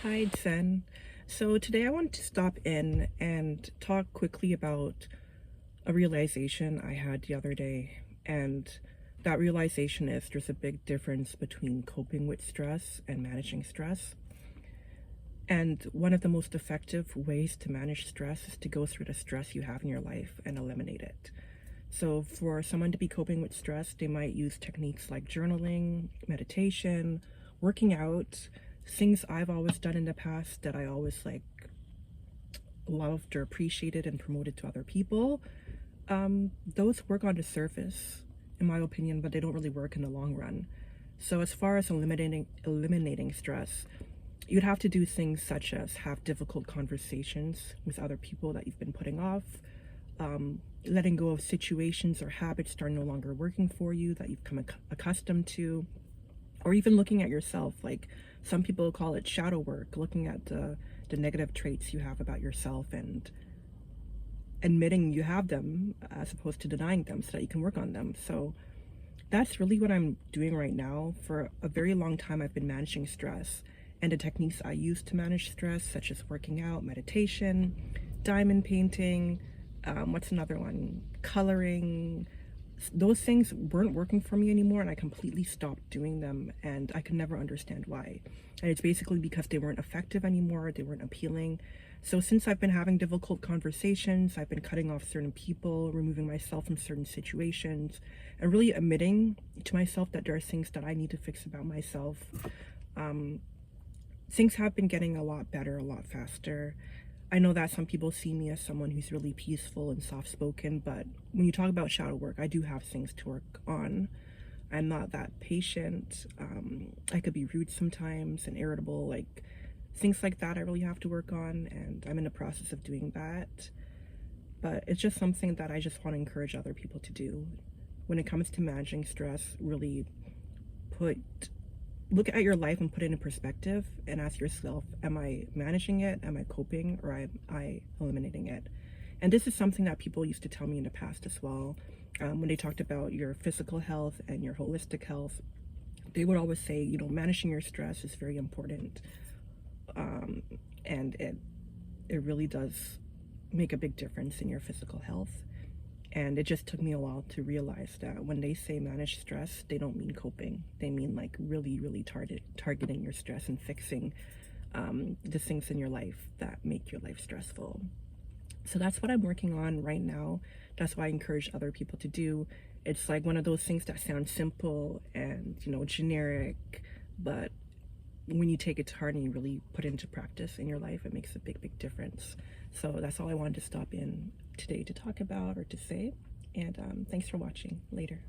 Hi, Zen. So today I want to stop in and talk quickly about a realization I had the other day. And that realization is there's a big difference between coping with stress and managing stress. And one of the most effective ways to manage stress is to go through the stress you have in your life and eliminate it. So for someone to be coping with stress, they might use techniques like journaling, meditation, working out, things I've always done in the past that I always loved or appreciated and promoted to other people. Those work on the surface, in my opinion, but they don't really work in the long run. So as far as eliminating stress, you'd have to do things such as have difficult conversations with other people that you've been putting off, letting go of situations or habits that are no longer working for you that you've become accustomed to, or even looking at yourself. Like some people call it shadow work, looking at the negative traits you have about yourself and admitting you have them as opposed to denying them so that you can work on them. So that's really what I'm doing right now. For a very long time, I've been managing stress, and the techniques I use to manage stress, such as working out, meditation, diamond painting, what's another one? Coloring. Those things weren't working for me anymore, and I completely stopped doing them, and I could never understand why. And it's basically because they weren't effective anymore, they weren't appealing. So since I've been having difficult conversations, I've been cutting off certain people, removing myself from certain situations, and really admitting to myself that there are things that I need to fix about myself. Things have been getting a lot better, a lot faster. I know that some people see me as someone who's really peaceful and soft-spoken, but when you talk about shadow work, I do have things to work on. I'm not that patient. I could be rude sometimes and irritable, like things like that I really have to work on, and I'm in the process of doing that. But it's just something that I just want to encourage other people to do. When it comes to managing stress, really look at your life and put it in perspective and ask yourself, am I managing it? Am I coping? Or am I eliminating it? And this is something that people used to tell me in the past as well. When they talked about your physical health and your holistic health, they would always say, managing your stress is very important. And it really does make a big difference in your physical health. And it just took me a while to realize that when they say manage stress, they don't mean coping. They mean like really, really targeting your stress and fixing the things in your life that make your life stressful. So that's what I'm working on right now. That's why I encourage other people to do. It's like one of those things that sound simple and, generic, but when you take it to heart and you really put it into practice in your life, it makes a big, big difference. So that's all I wanted to stop in today to talk about or to say. And thanks for watching. Later.